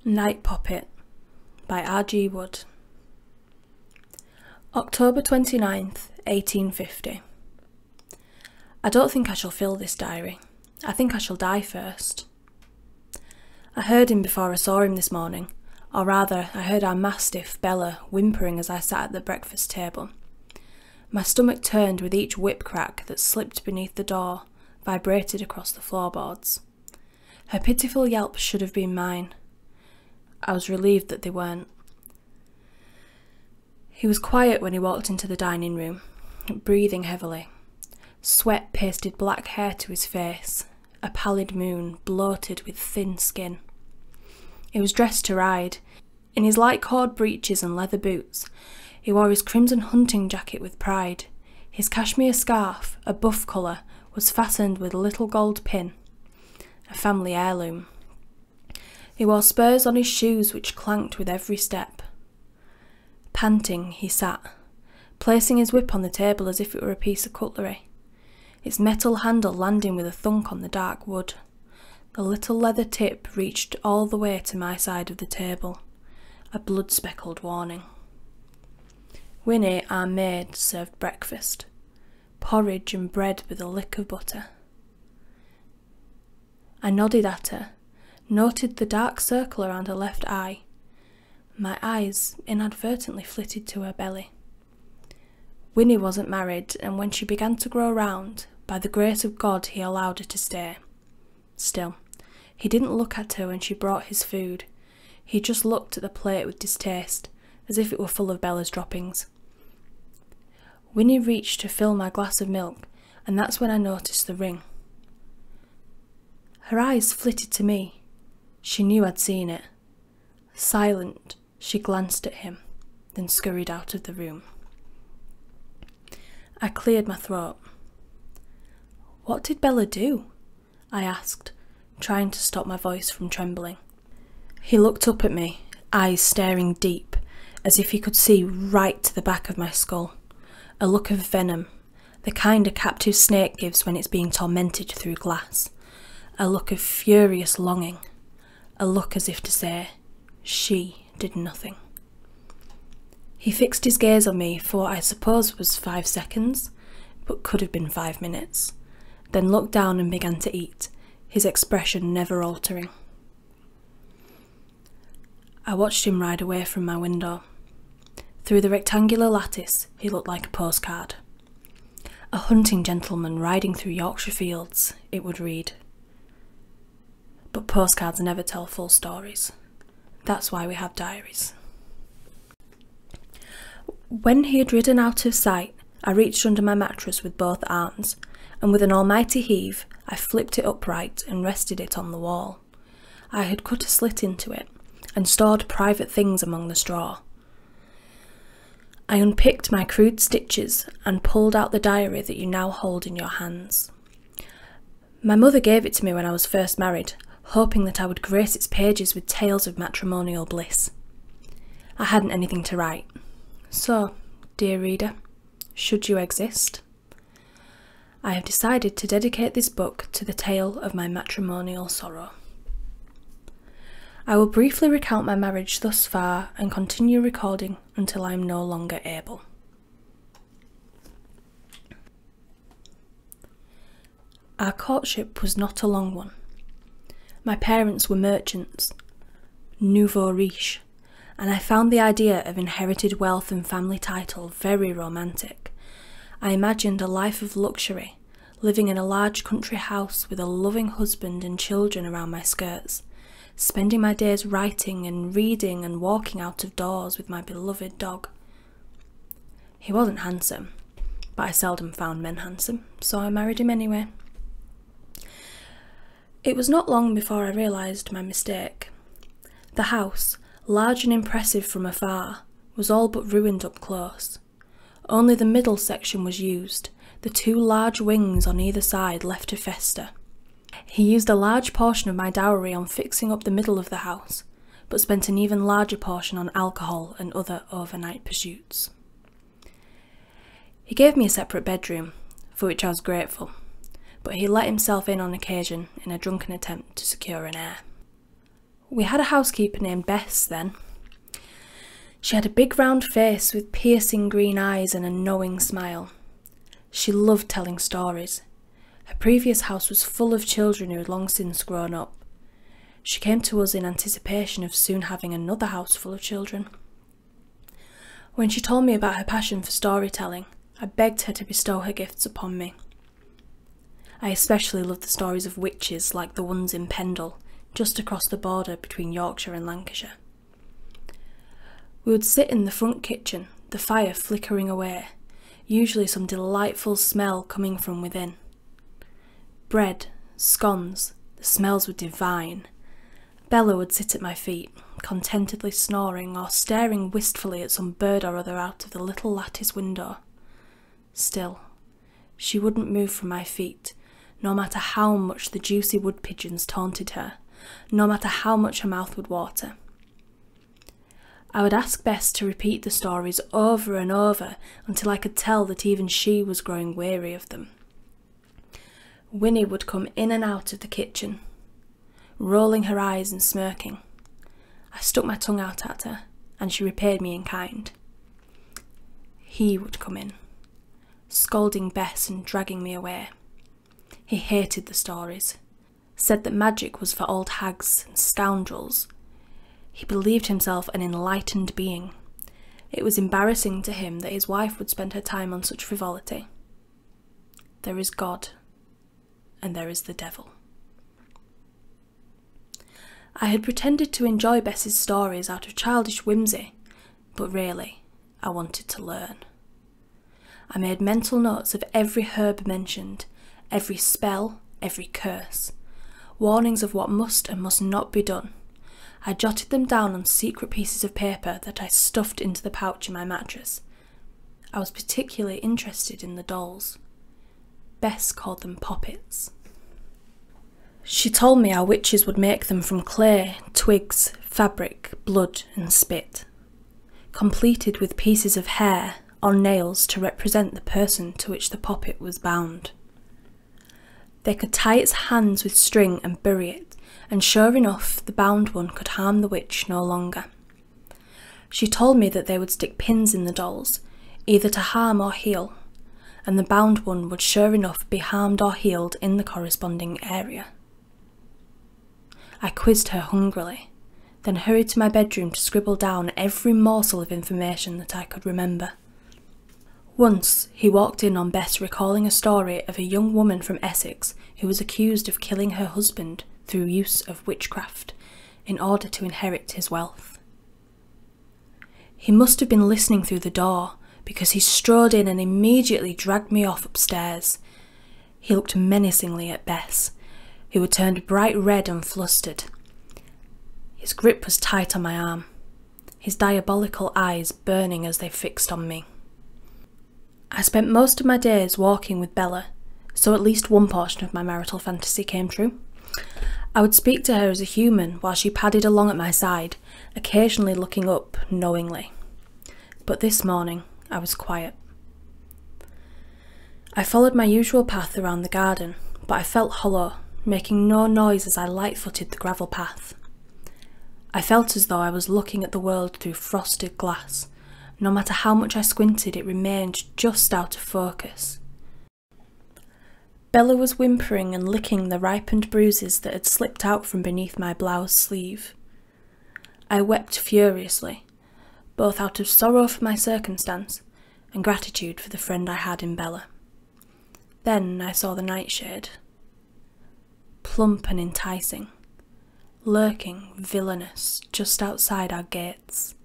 Night Poppet by R.G. Wood. October 29th, 1850. I don't think I shall fill this diary. I think I shall die first. I heard him before I saw him this morning, or rather I heard our mastiff, Bella, whimpering as I sat at the breakfast table. My stomach turned with each whip crack that slipped beneath the door, vibrated across the floorboards. Her pitiful yelps should have been mine. I was relieved that they weren't. He was quiet when he walked into the dining room, breathing heavily. Sweat pasted black hair to his face, a pallid moon bloated with thin skin. He was dressed to ride. In his light cord breeches and leather boots, he wore his crimson hunting jacket with pride. His cashmere scarf, a buff colour, was fastened with a little gold pin, a family heirloom. He wore spurs on his shoes which clanked with every step. Panting, he sat, placing his whip on the table as if it were a piece of cutlery, its metal handle landing with a thunk on the dark wood. The little leather tip reached all the way to my side of the table, a blood-speckled warning. Winnie, our maid, served breakfast, porridge and bread with a lick of butter. I nodded at her, noted the dark circle around her left eye. My eyes inadvertently flitted to her belly. Winnie wasn't married, and when she began to grow round, by the grace of God he allowed her to stay. Still, he didn't look at her when she brought his food. He just looked at the plate with distaste, as if it were full of Bella's droppings. Winnie reached to fill my glass of milk, and that's when I noticed the ring. Her eyes flitted to me. She knew I'd seen it. Silent, she glanced at him, then scurried out of the room. I cleared my throat. "What did Bella do?" I asked, trying to stop my voice from trembling. He looked up at me, eyes staring deep, as if he could see right to the back of my skull. A look of venom, the kind a captive snake gives when it's being tormented through glass. A look of furious longing. A look as if to say, she did nothing. He fixed his gaze on me for what I suppose was 5 seconds, but could have been 5 minutes, then looked down and began to eat, his expression never altering. I watched him ride away from my window. Through the rectangular lattice, he looked like a postcard. A hunting gentleman riding through Yorkshire fields, it would read. But postcards never tell full stories. That's why we have diaries. When he had ridden out of sight, I reached under my mattress with both arms, and with an almighty heave, I flipped it upright and rested it on the wall. I had cut a slit into it, and stored private things among the straw. I unpicked my crude stitches and pulled out the diary that you now hold in your hands. My mother gave it to me when I was first married, hoping that I would grace its pages with tales of matrimonial bliss. I hadn't anything to write. So, dear reader, should you exist, I have decided to dedicate this book to the tale of my matrimonial sorrow. I will briefly recount my marriage thus far and continue recording until I am no longer able. Our courtship was not a long one. My parents were merchants, nouveau riche, and I found the idea of inherited wealth and family title very romantic. I imagined a life of luxury, living in a large country house with a loving husband and children around my skirts, spending my days writing and reading and walking out of doors with my beloved dog. He wasn't handsome, but I seldom found men handsome, so I married him anyway. It was not long before I realised my mistake. The house, large and impressive from afar, was all but ruined up close. Only the middle section was used, the 2 large wings on either side left to fester. He used a large portion of my dowry on fixing up the middle of the house, but spent an even larger portion on alcohol and other overnight pursuits. He gave me a separate bedroom, for which I was grateful, but he let himself in on occasion in a drunken attempt to secure an heir. We had a housekeeper named Bess then. She had a big round face with piercing green eyes and a knowing smile. She loved telling stories. Her previous house was full of children who had long since grown up. She came to us in anticipation of soon having another house full of children. When she told me about her passion for storytelling, I begged her to bestow her gifts upon me. I especially loved the stories of witches like the ones in Pendle, just across the border between Yorkshire and Lancashire. We would sit in the front kitchen, the fire flickering away, usually some delightful smell coming from within. Bread, scones, the smells were divine. Bella would sit at my feet, contentedly snoring or staring wistfully at some bird or other out of the little lattice window. Still, she wouldn't move from my feet, no matter how much the juicy wood pigeons taunted her, no matter how much her mouth would water. I would ask Bess to repeat the stories over and over until I could tell that even she was growing weary of them. Winnie would come in and out of the kitchen, rolling her eyes and smirking. I stuck my tongue out at her, and she repaid me in kind. He would come in, scolding Bess and dragging me away. He hated the stories, said that magic was for old hags and scoundrels. He believed himself an enlightened being. It was embarrassing to him that his wife would spend her time on such frivolity. There is God, and there is the devil. I had pretended to enjoy Bess's stories out of childish whimsy, but really, I wanted to learn. I made mental notes of every herb mentioned, every spell, every curse, warnings of what must and must not be done. I jotted them down on secret pieces of paper that I stuffed into the pouch in my mattress. I was particularly interested in the dolls. Bess called them Poppets. She told me our witches would make them from clay, twigs, fabric, blood and spit, completed with pieces of hair or nails to represent the person to which the poppet was bound. They could tie its hands with string and bury it, and sure enough the bound one could harm the witch no longer. She told me that they would stick pins in the dolls, either to harm or heal, and the bound one would sure enough be harmed or healed in the corresponding area. I quizzed her hungrily, then hurried to my bedroom to scribble down every morsel of information that I could remember. Once he walked in on Bess recalling a story of a young woman from Essex who was accused of killing her husband through use of witchcraft in order to inherit his wealth. He must have been listening through the door, because he strode in and immediately dragged me off upstairs. He looked menacingly at Bess, who had turned bright red and flustered. His grip was tight on my arm, his diabolical eyes burning as they fixed on me. I spent most of my days walking with Bella, so at least one portion of my marital fantasy came true. I would speak to her as a human while she padded along at my side, occasionally looking up knowingly. But this morning I was quiet. I followed my usual path around the garden, but I felt hollow, making no noise as I light-footed the gravel path. I felt as though I was looking at the world through frosted glass. No matter how much I squinted, it remained just out of focus. Bella was whimpering and licking the ripened bruises that had slipped out from beneath my blouse sleeve. I wept furiously, both out of sorrow for my circumstance and gratitude for the friend I had in Bella. Then I saw the nightshade, plump and enticing, lurking, villainous, just outside our gates.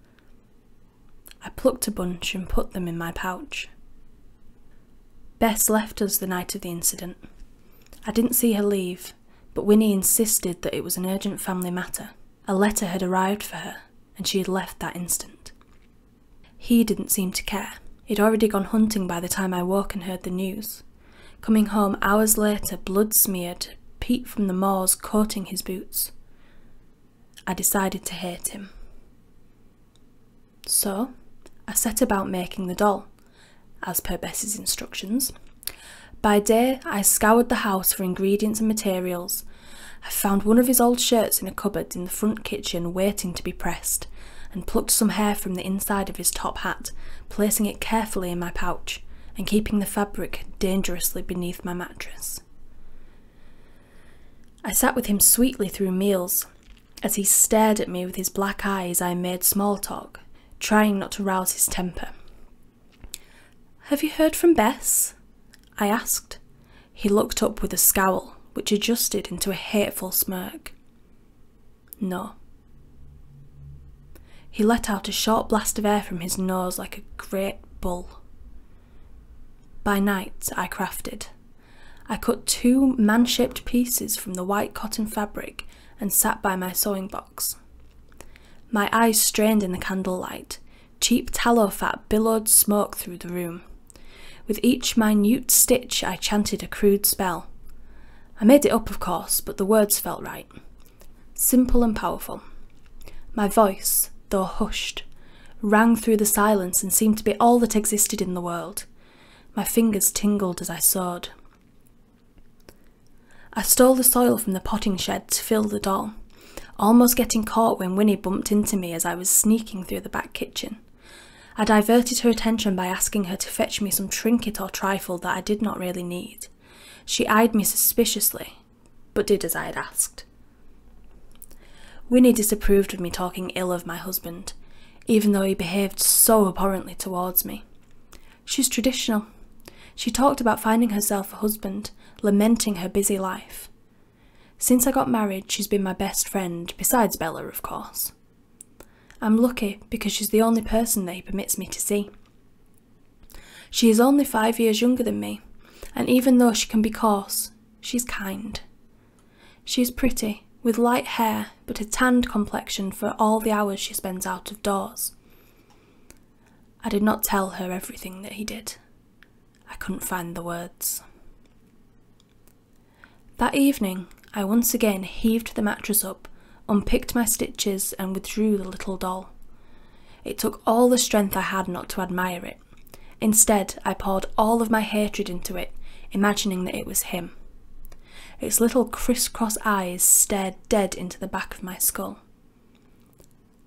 I plucked a bunch and put them in my pouch. Bess left us the night of the incident. I didn't see her leave, but Winnie insisted that it was an urgent family matter. A letter had arrived for her, and she had left that instant. He didn't seem to care. He'd already gone hunting by the time I woke and heard the news. Coming home hours later, blood-smeared, peat from the moors coating his boots. I decided to hate him. So, I set about making the doll, as per Bess's instructions. By day, I scoured the house for ingredients and materials. I found one of his old shirts in a cupboard in the front kitchen waiting to be pressed, and plucked some hair from the inside of his top hat, placing it carefully in my pouch and keeping the fabric dangerously beneath my mattress. I sat with him sweetly through meals. As he stared at me with his black eyes, I made small talk, trying not to rouse his temper. "Have you heard from Bess?" I asked. He looked up with a scowl, which adjusted into a hateful smirk. "No." He let out a short blast of air from his nose like a great bull. By night, I crafted. I cut 2 man-shaped pieces from the white cotton fabric and sat by my sewing box. My eyes strained in the candlelight. Cheap tallow fat billowed smoke through the room. With each minute stitch, I chanted a crude spell. I made it up, of course, but the words felt right. Simple and powerful. My voice, though hushed, rang through the silence and seemed to be all that existed in the world. My fingers tingled as I sewed. I stole the soil from the potting shed to fill the doll, almost getting caught when Winnie bumped into me as I was sneaking through the back kitchen. I diverted her attention by asking her to fetch me some trinket or trifle that I did not really need. She eyed me suspiciously, but did as I had asked. Winnie disapproved of me talking ill of my husband, even though he behaved so abhorrently towards me. She's traditional. She talked about finding herself a husband, lamenting her busy life. Since I got married, she's been my best friend, besides Bella, of course. I'm lucky because she's the only person that he permits me to see. She is only 5 years younger than me, and even though she can be coarse, she's kind. She is pretty, with light hair but a tanned complexion for all the hours she spends out of doors. I did not tell her everything that he did. I couldn't find the words. That evening, I once again heaved the mattress up, unpicked my stitches and withdrew the little doll. It took all the strength I had not to admire it. Instead, I poured all of my hatred into it, imagining that it was him. Its little criss-cross eyes stared dead into the back of my skull.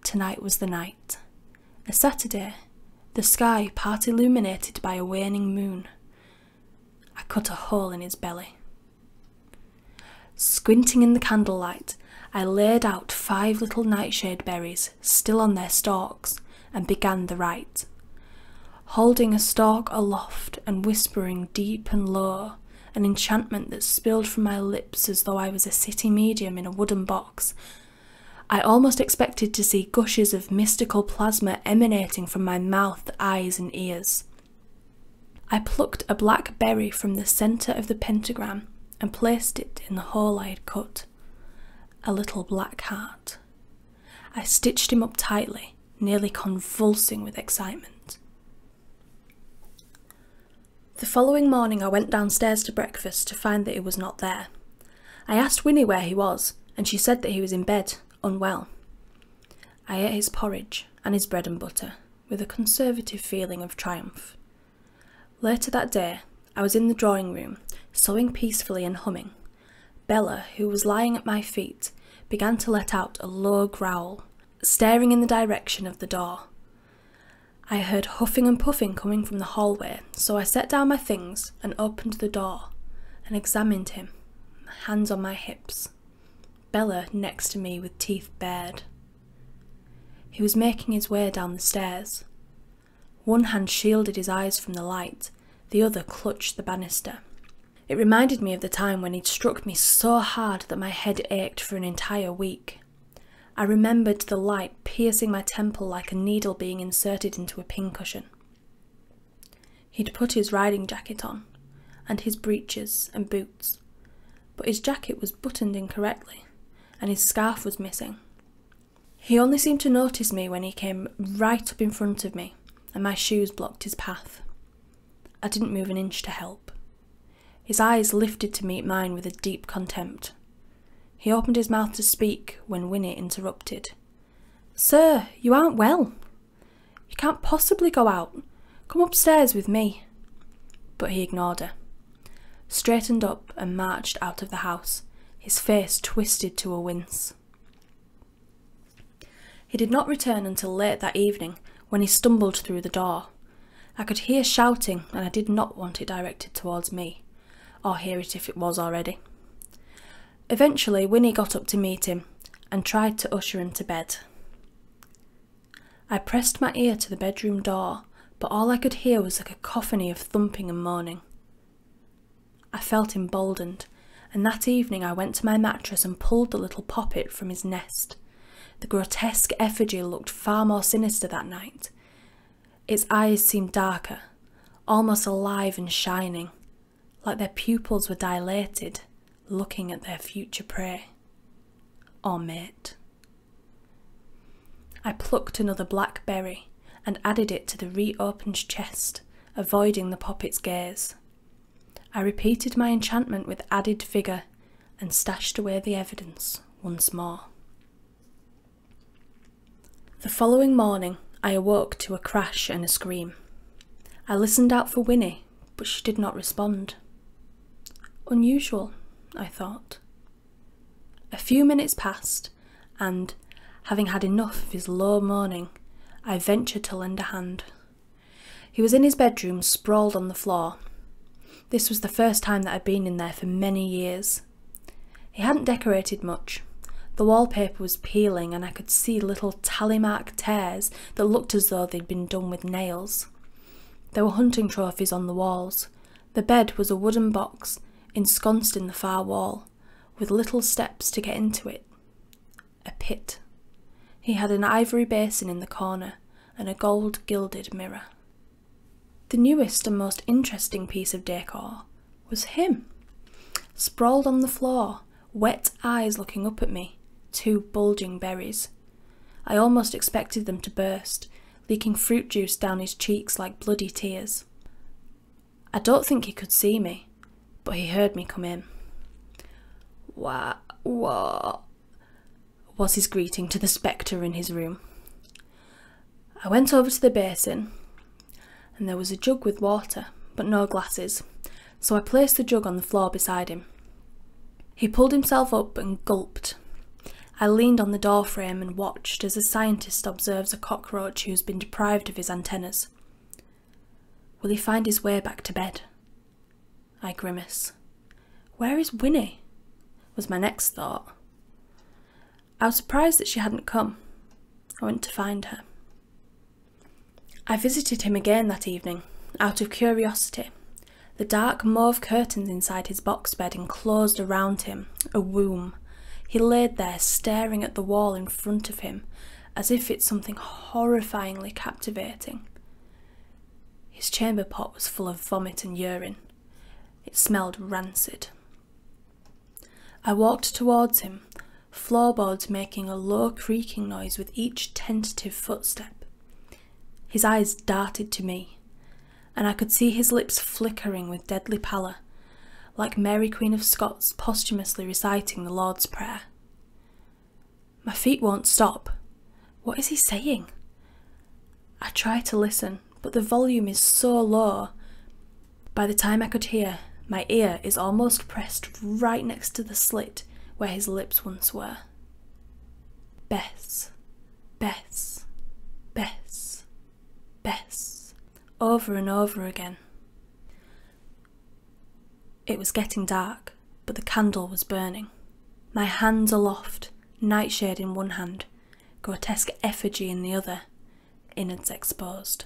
Tonight was the night. A Saturday, the sky part illuminated by a waning moon. I cut a hole in his belly. Squinting in the candlelight, I laid out 5 little nightshade berries, still on their stalks, and began the rite. Holding a stalk aloft and whispering deep and low, an enchantment that spilled from my lips as though I was a city medium in a wooden box, I almost expected to see gushes of mystical plasma emanating from my mouth, eyes and ears. I plucked a black berry from the centre of the pentagram and placed it in the hole I had cut. A little black heart. I stitched him up tightly, nearly convulsing with excitement. The following morning I went downstairs to breakfast to find that he was not there. I asked Winnie where he was, and she said that he was in bed, unwell. I ate his porridge and his bread and butter, with a conservative feeling of triumph. Later that day, I was in the drawing room, sewing peacefully and humming. Bella, who was lying at my feet, began to let out a low growl, staring in the direction of the door. I heard huffing and puffing coming from the hallway, so I set down my things and opened the door and examined him, hands on my hips. Bella next to me with teeth bared. He was making his way down the stairs. One hand shielded his eyes from the light, the other clutched the banister. It reminded me of the time when he'd struck me so hard that my head ached for an entire week. I remembered the light piercing my temple like a needle being inserted into a pincushion. He'd put his riding jacket on, and his breeches and boots, but his jacket was buttoned incorrectly, and his scarf was missing. He only seemed to notice me when he came right up in front of me, and my shoes blocked his path. I didn't move an inch to help. His eyes lifted to meet mine with a deep contempt. He opened his mouth to speak when Winnie interrupted. "Sir, you aren't well. You can't possibly go out. Come upstairs with me." But he ignored her, straightened up and marched out of the house, his face twisted to a wince. He did not return until late that evening, when he stumbled through the door. I could hear shouting, and I did not want it directed towards me, or hear it if it was already. Eventually, Winnie got up to meet him, and tried to usher him to bed. I pressed my ear to the bedroom door, but all I could hear was a cacophony of thumping and moaning. I felt emboldened, and that evening I went to my mattress and pulled the little Poppet from his nest. The grotesque effigy looked far more sinister that night. Its eyes seemed darker, almost alive and shining, like their pupils were dilated, looking at their future prey. Or mate. I plucked another black berry and added it to the reopened chest, avoiding the Poppet's gaze. I repeated my enchantment with added vigour and stashed away the evidence once more. The following morning, I awoke to a crash and a scream. I listened out for Winnie, but she did not respond. Unusual, I thought. A few minutes passed, and, having had enough of his low moaning, I ventured to lend a hand. He was in his bedroom, sprawled on the floor. This was the first time that I'd been in there for many years. He hadn't decorated much. The wallpaper was peeling, and I could see little tally-mark tears that looked as though they'd been done with nails. There were hunting trophies on the walls. The bed was a wooden box, ensconced in the far wall, with little steps to get into it. A pit. He had an ivory basin in the corner, and a gold-gilded mirror. The newest and most interesting piece of decor was him, sprawled on the floor, wet eyes looking up at me, 2 bulging berries. I almost expected them to burst, leaking fruit juice down his cheeks like bloody tears. I don't think he could see me, but he heard me come in. What was his greeting to the spectre in his room. I went over to the basin, and there was a jug with water, but no glasses, so I placed the jug on the floor beside him. He pulled himself up and gulped. I leaned on the door frame and watched as a scientist observes a cockroach who's been deprived of his antennas. Will he find his way back to bed? I grimace. Where is Winnie? Was my next thought. I was surprised that she hadn't come. I went to find her. I visited him again that evening, out of curiosity. The dark mauve curtains inside his box bed enclosed around him, a womb. He laid there staring at the wall in front of him, as if it's something horrifyingly captivating. His chamber pot was full of vomit and urine. It smelled rancid. I walked towards him, floorboards making a low creaking noise with each tentative footstep. His eyes darted to me, and I could see his lips flickering with deadly pallor, like Mary Queen of Scots posthumously reciting the Lord's Prayer. My feet won't stop. What is he saying? I try to listen, but the volume is so low. By the time I could hear, my ear is almost pressed right next to the slit where his lips once were. Bess, Bess, Bess, Bess, over and over again. It was getting dark, but the candle was burning. My hands aloft, nightshade in one hand, grotesque effigy in the other, innards exposed.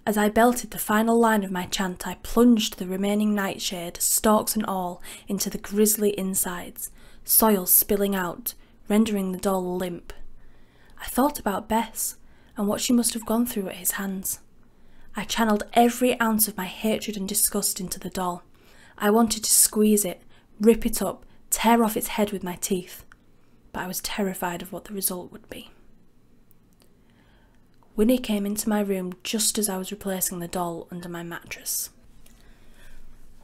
As I belted the final line of my chant, I plunged the remaining nightshade, stalks and all, into the grisly insides, soil spilling out, rendering the doll limp. I thought about Bess, and what she must have gone through at his hands. I channeled every ounce of my hatred and disgust into the doll. I wanted to squeeze it, rip it up, tear off its head with my teeth, but I was terrified of what the result would be. Winnie came into my room just as I was replacing the doll under my mattress.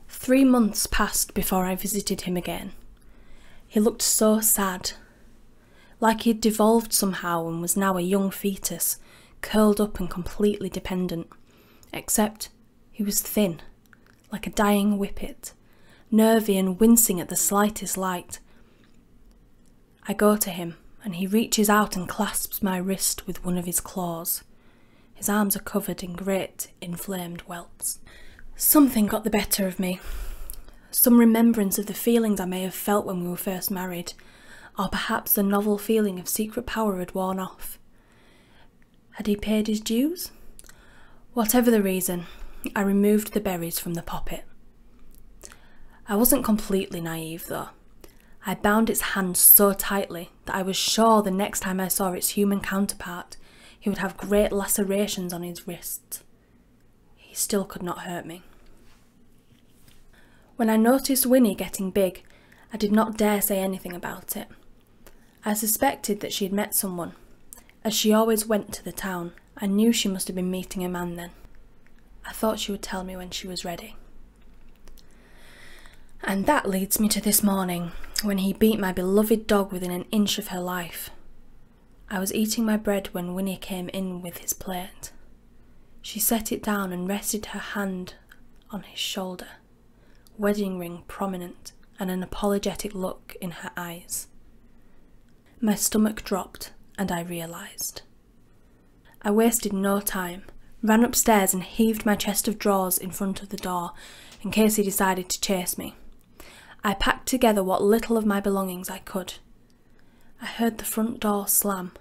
3 months passed before I visited him again. He looked so sad, like he'd devolved somehow and was now a young fetus, curled up and completely dependent, except he was thin, like a dying whippet, nervy and wincing at the slightest light. I go to him, and he reaches out and clasps my wrist with one of his claws. His arms are covered in great, inflamed welts. Something got the better of me. Some remembrance of the feelings I may have felt when we were first married, or perhaps the novel feeling of secret power had worn off. Had he paid his dues? Whatever the reason, I removed the berries from the poppet. I wasn't completely naive, though. I bound its hands so tightly that I was sure the next time I saw its human counterpart, he would have great lacerations on his wrists. He still could not hurt me. When I noticed Winnie getting big, I did not dare say anything about it. I suspected that she had met someone. As she always went to the town, I knew she must have been meeting a man then. I thought she would tell me when she was ready. And that leads me to this morning, when he beat my beloved dog within an inch of her life. I was eating my bread when Winnie came in with his plate. She set it down and rested her hand on his shoulder, wedding ring prominent and an apologetic look in her eyes. My stomach dropped and I realised. I wasted no time, ran upstairs and heaved my chest of drawers in front of the door in case he decided to chase me. I packed together what little of my belongings I could. I heard the front door slam.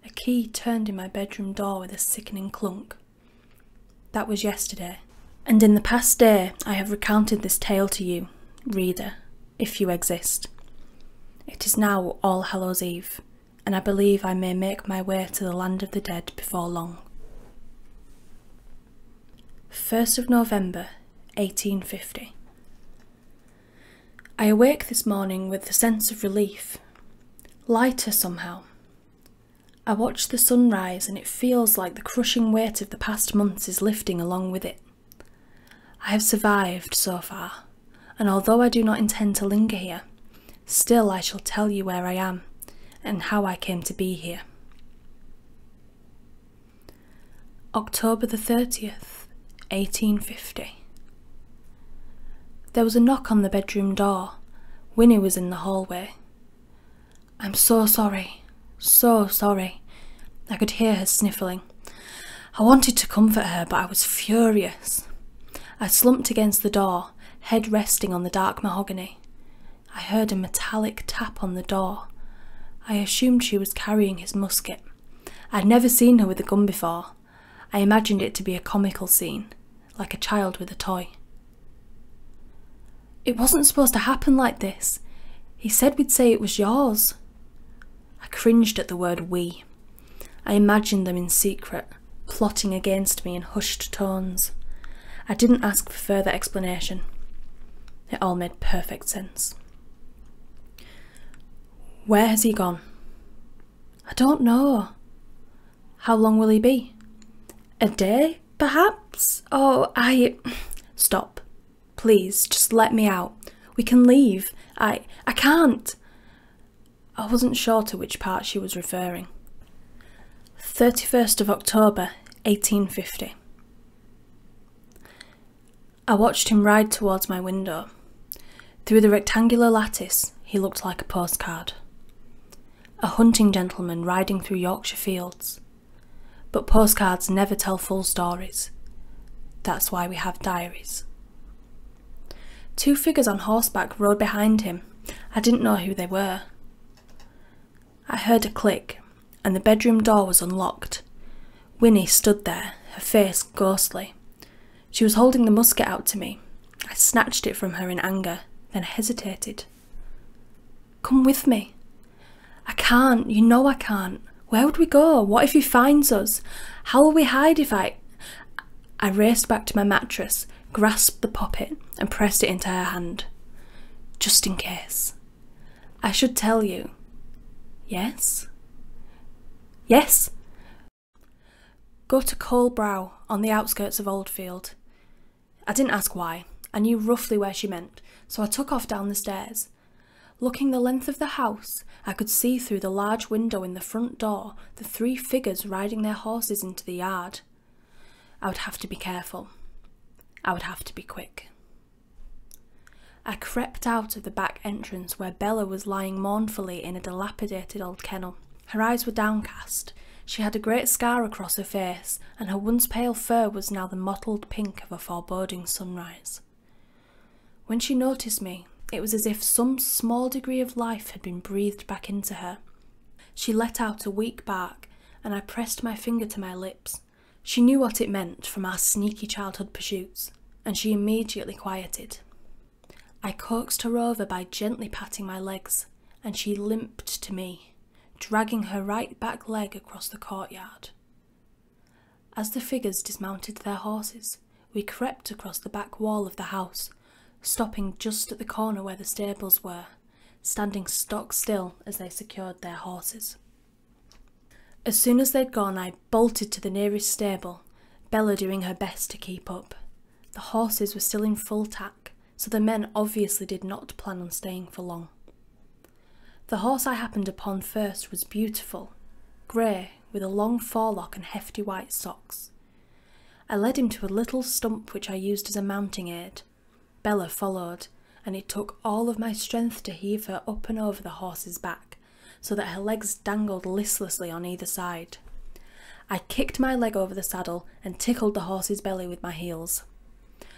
A key turned in my bedroom door with a sickening clunk. That was yesterday, and in the past day I have recounted this tale to you, reader, if you exist. It is now All Hallows Eve, and I believe I may make my way to the land of the dead before long. 1st of November, 1850. I awake this morning with a sense of relief, lighter somehow. I watch the sun rise and it feels like the crushing weight of the past months is lifting along with it. I have survived so far, and although I do not intend to linger here, still I shall tell you where I am and how I came to be here. October the 30th, 1850. There was a knock on the bedroom door. Winnie was in the hallway. I'm so sorry, so sorry. I could hear her sniffling. I wanted to comfort her, but I was furious. I slumped against the door, head resting on the dark mahogany. I heard a metallic tap on the door. I assumed she was carrying his musket. I'd never seen her with a gun before. I imagined it to be a comical scene, like a child with a toy. It wasn't supposed to happen like this. He said we'd say it was yours. I cringed at the word we. I imagined them in secret, plotting against me in hushed tones. I didn't ask for further explanation. It all made perfect sense. Where has he gone? I don't know. How long will he be? A day, perhaps? Oh, Stop. Please, just let me out. We can leave. I can't. I wasn't sure to which part she was referring. 31st of October, 1850. I watched him ride towards my window. Through the rectangular lattice, he looked like a postcard. A hunting gentleman riding through Yorkshire fields. But postcards never tell full stories. That's why we have diaries. 2 figures on horseback rode behind him. I didn't know who they were. I heard a click, and the bedroom door was unlocked. Winnie stood there, her face ghostly. She was holding the musket out to me. I snatched it from her in anger, then hesitated. Come with me. I can't, you know I can't. Where would we go? What if he finds us? How will we hide if I raced back to my mattress, grasped the poppet and pressed it into her hand. Just in case. I should tell you. Yes? Yes? Go to Colebrow, on the outskirts of Oldfield. I didn't ask why. I knew roughly where she meant, so I took off down the stairs. Looking the length of the house, I could see through the large window in the front door the 3 figures riding their horses into the yard. I would have to be careful. I would have to be quick. I crept out of the back entrance where Bella was lying mournfully in a dilapidated old kennel. Her eyes were downcast. She had a great scar across her face, and her once pale fur was now the mottled pink of a foreboding sunrise. When she noticed me, it was as if some small degree of life had been breathed back into her. She let out a weak bark, and I pressed my finger to my lips. She knew what it meant from our sneaky childhood pursuits, and she immediately quieted. I coaxed her over by gently patting my legs, and she limped to me, dragging her right back leg across the courtyard. As the figures dismounted their horses, we crept across the back wall of the house, stopping just at the corner where the stables were, standing stock still as they secured their horses. As soon as they'd gone, I bolted to the nearest stable, Bella doing her best to keep up. The horses were still in full tack, so the men obviously did not plan on staying for long. The horse I happened upon first was beautiful, grey, with a long forelock and hefty white socks. I led him to a little stump which I used as a mounting aid. Bella followed, and it took all of my strength to heave her up and over the horse's back, so that her legs dangled listlessly on either side. I kicked my leg over the saddle and tickled the horse's belly with my heels.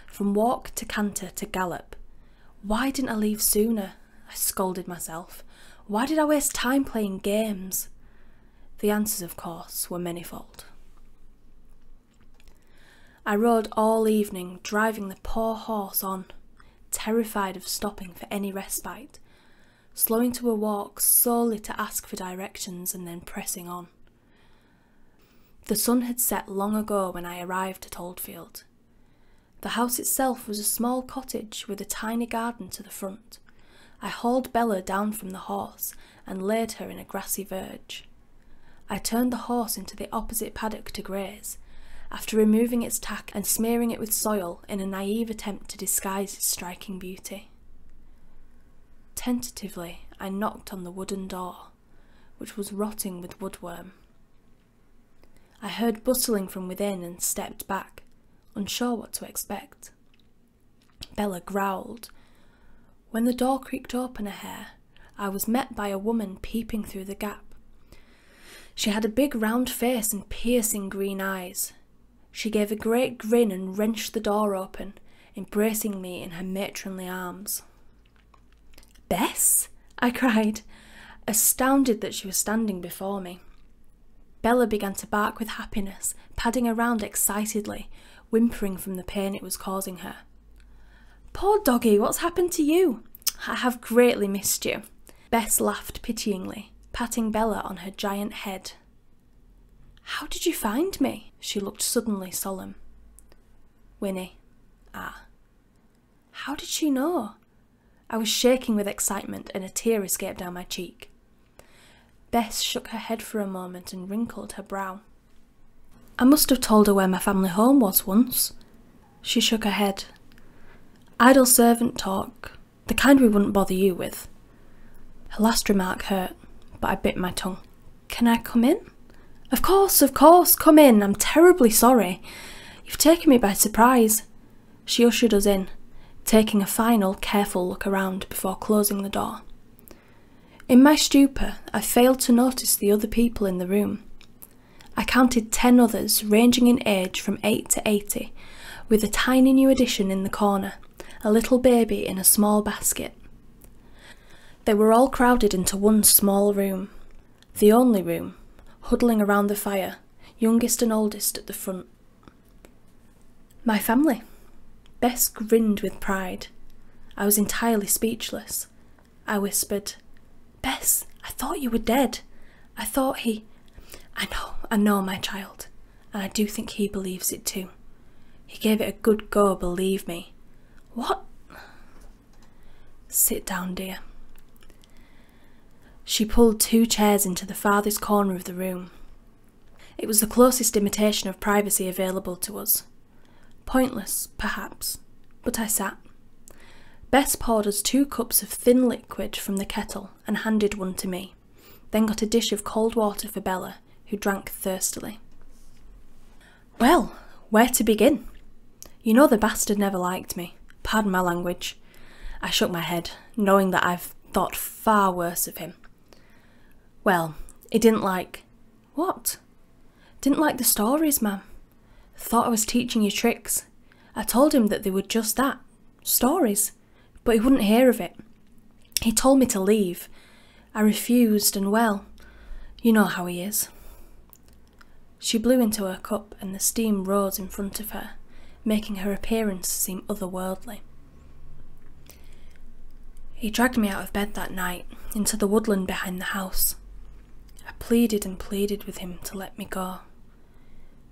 From walk to canter to gallop. Why didn't I leave sooner? I scolded myself. Why did I waste time playing games? The answers, of course, were manifold. I rode all evening, driving the poor horse on, terrified of stopping for any respite, slowing to a walk solely to ask for directions and then pressing on. The sun had set long ago when I arrived at Oldfield. The house itself was a small cottage with a tiny garden to the front. I hauled Bella down from the horse and laid her in a grassy verge. I turned the horse into the opposite paddock to graze, after removing its tack and smearing it with soil in a naive attempt to disguise its striking beauty. Tentatively, I knocked on the wooden door, which was rotting with woodworm. I heard bustling from within and stepped back, unsure what to expect. Bella growled. When the door creaked open a hair, I was met by a woman peeping through the gap. She had a big round face and piercing green eyes. She gave a great grin and wrenched the door open, embracing me in her matronly arms. "Bess?" I cried, astounded that she was standing before me. Bella began to bark with happiness, padding around excitedly, whimpering from the pain it was causing her. "Poor doggy, what's happened to you? I have greatly missed you." Bess laughed pityingly, patting Bella on her giant head. "How did you find me?" She looked suddenly solemn. "Winnie." "Ah." How did she know? I was shaking with excitement and a tear escaped down my cheek. Bess shook her head for a moment and wrinkled her brow. "I must have told her where my family home was once." She shook her head. "Idle servant talk, the kind we wouldn't bother you with." Her last remark hurt, but I bit my tongue. "Can I come in?" Of course, come in. I'm terribly sorry. You've taken me by surprise." She ushered us in, taking a final, careful look around before closing the door. In my stupor, I failed to notice the other people in the room. I counted 10 others, ranging in age from 8 to 80, with a tiny new addition in the corner, a little baby in a small basket. They were all crowded into one small room, the only room, huddling around the fire, youngest and oldest at the front. My family. Bess grinned with pride. I was entirely speechless. I whispered, "Bess, I thought you were dead. I thought he—" I know, my child, and I do think he believes it too. He gave it a good go, believe me." "What?" "Sit down, dear." She pulled 2 chairs into the farthest corner of the room. It was the closest imitation of privacy available to us. Pointless, perhaps, but I sat. Bess poured us 2 cups of thin liquid from the kettle and handed one to me, then got a dish of cold water for Bella, who drank thirstily. "Well, where to begin? You know the bastard never liked me. Pardon my language. I shook my head, knowing that I've thought far worse of him. Well, he didn't like... What? Didn't like the stories, ma'am. Thought I was teaching you tricks. I told him that they were just that, stories, but he wouldn't hear of it. He told me to leave. I refused and, well, you know how he is. She blew into her cup and the steam rose in front of her, making her appearance seem otherworldly. He dragged me out of bed that night, into the woodland behind the house. I pleaded and pleaded with him to let me go.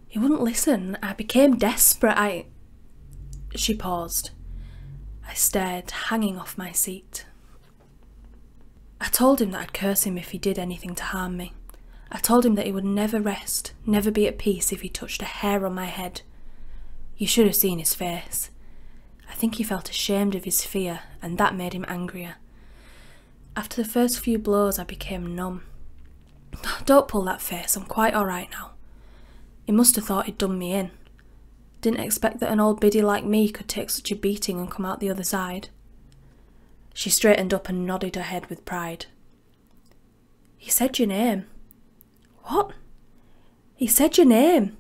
He wouldn't listen. I became desperate. She paused. I stared, hanging off my seat. I told him that I'd curse him if he did anything to harm me. I told him that he would never rest, never be at peace if he touched a hair on my head. You should have seen his face. I think he felt ashamed of his fear, and that made him angrier. After the first few blows, I became numb. Don't pull that face, I'm quite alright now. He must have thought he'd done me in. Didn't expect that an old biddy like me could take such a beating and come out the other side. She straightened up and nodded her head with pride. He said your name. What? He said your name,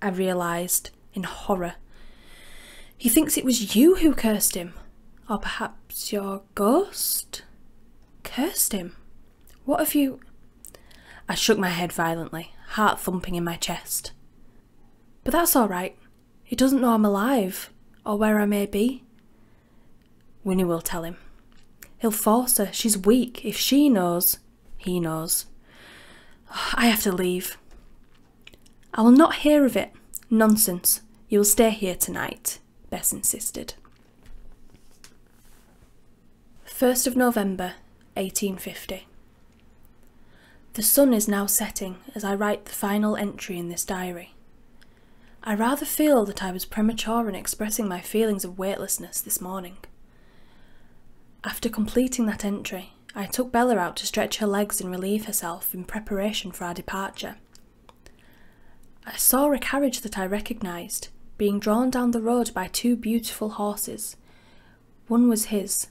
I realised in horror. He thinks it was you who cursed him. Or perhaps your ghost? Cursed him? What have you... I shook my head violently, heart thumping in my chest. But that's all right. He doesn't know I'm alive, or where I may be. Winnie will tell him. He'll force her. She's weak. If she knows, he knows. I have to leave. I will not hear of it. Nonsense. You will stay here tonight, Bess insisted. 1st of November, 1850. The sun is now setting as I write the final entry in this diary. I rather feel that I was premature in expressing my feelings of weightlessness this morning. After completing that entry, I took Bella out to stretch her legs and relieve herself in preparation for our departure. I saw a carriage that I recognised, being drawn down the road by 2 beautiful horses. One was his,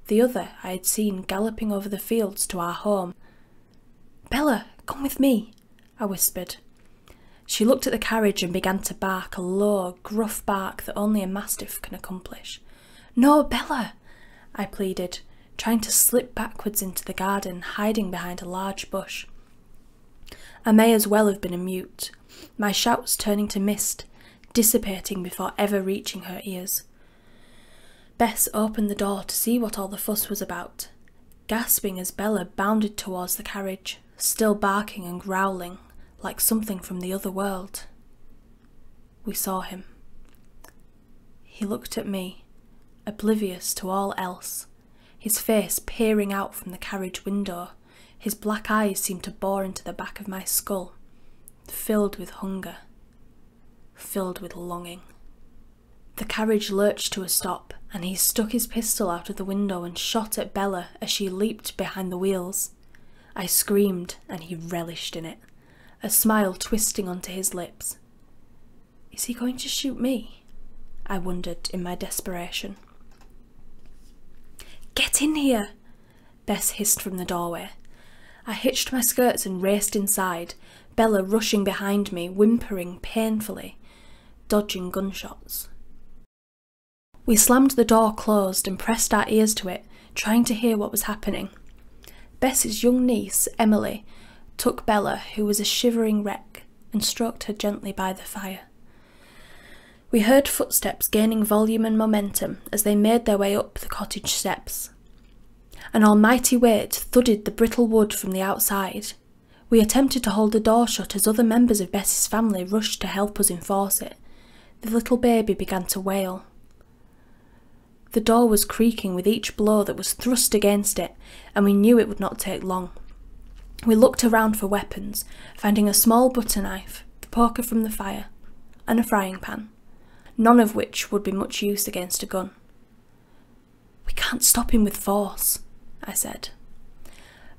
the other I had seen galloping over the fields to our home. "Bella, come with me," I whispered. She looked at the carriage and began to bark a low, gruff bark that only a mastiff can accomplish. "No, Bella," I pleaded, trying to slip backwards into the garden, hiding behind a large bush. I may as well have been a mute, my shouts turning to mist, dissipating before ever reaching her ears. Bess opened the door to see what all the fuss was about, gasping as Bella bounded towards the carriage, still barking and growling like something from the other world. We saw him. He looked at me, oblivious to all else, his face peering out from the carriage window. His black eyes seemed to bore into the back of my skull, filled with hunger, filled with longing. The carriage lurched to a stop, and he stuck his pistol out of the window and shot at Bella as she leaped behind the wheels. I screamed, and he relished in it, a smile twisting onto his lips. Is he going to shoot me? I wondered in my desperation. "Get in here," Bess hissed from the doorway. I hitched my skirts and raced inside, Bella rushing behind me, whimpering painfully, dodging gunshots. We slammed the door closed and pressed our ears to it, trying to hear what was happening. Bess's young niece, Emily, took Bella, who was a shivering wreck, and stroked her gently by the fire. We heard footsteps gaining volume and momentum as they made their way up the cottage steps. An almighty weight thudded the brittle wood from the outside. We attempted to hold the door shut as other members of Bess's family rushed to help us enforce it. The little baby began to wail. The door was creaking with each blow that was thrust against it, and we knew it would not take long. We looked around for weapons, finding a small butter knife, the poker from the fire, and a frying pan, none of which would be much use against a gun. "We can't stop him with force," I said.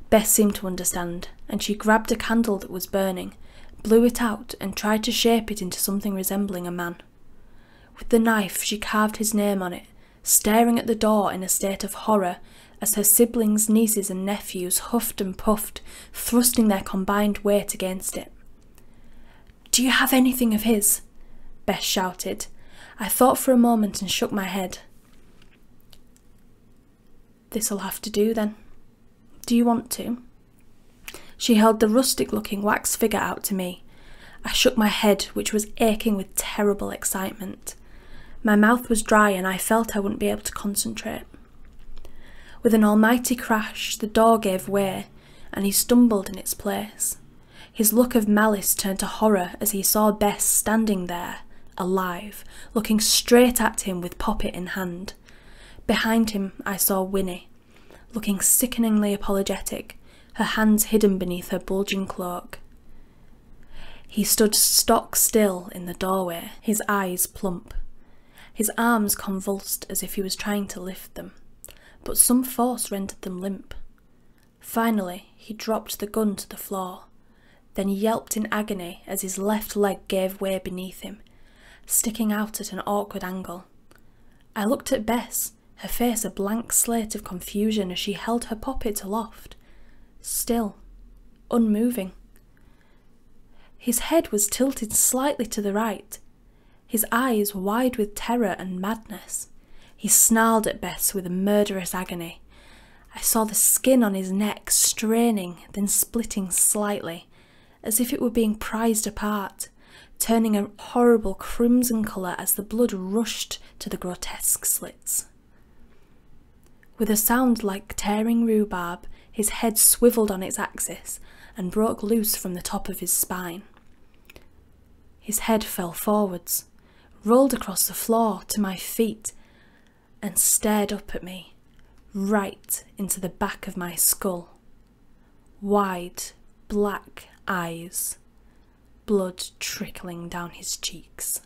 Bess seemed to understand, and she grabbed a candle that was burning, blew it out and tried to shape it into something resembling a man. With the knife she carved his name on it, staring at the door in a state of horror as her siblings, nieces and nephews huffed and puffed, thrusting their combined weight against it. "Do you have anything of his?" Bess shouted. I thought for a moment and shook my head. "This'll have to do then. Do you want to?" She held the rustic-looking wax figure out to me. I shook my head, which was aching with terrible excitement. My mouth was dry and I felt I wouldn't be able to concentrate. With an almighty crash, the door gave way and he stumbled in its place. His look of malice turned to horror as he saw Bess standing there, alive, looking straight at him with Poppet in hand. Behind him I saw Winnie, looking sickeningly apologetic, her hands hidden beneath her bulging cloak. He stood stock still in the doorway, his eyes plump. His arms convulsed as if he was trying to lift them, but some force rendered them limp. Finally, he dropped the gun to the floor, then yelped in agony as his left leg gave way beneath him, sticking out at an awkward angle. I looked at Bess, her face a blank slate of confusion as she held her Poppet aloft, still, unmoving. His head was tilted slightly to the right, his eyes wide with terror and madness. He snarled at Bess with a murderous agony. I saw the skin on his neck straining, then splitting slightly, as if it were being prized apart, turning a horrible crimson colour as the blood rushed to the grotesque slits. With a sound like tearing rhubarb, his head swiveled on its axis and broke loose from the top of his spine. His head fell forwards, rolled across the floor to my feet, and stared up at me, right into the back of my skull. Wide, black eyes, blood trickling down his cheeks.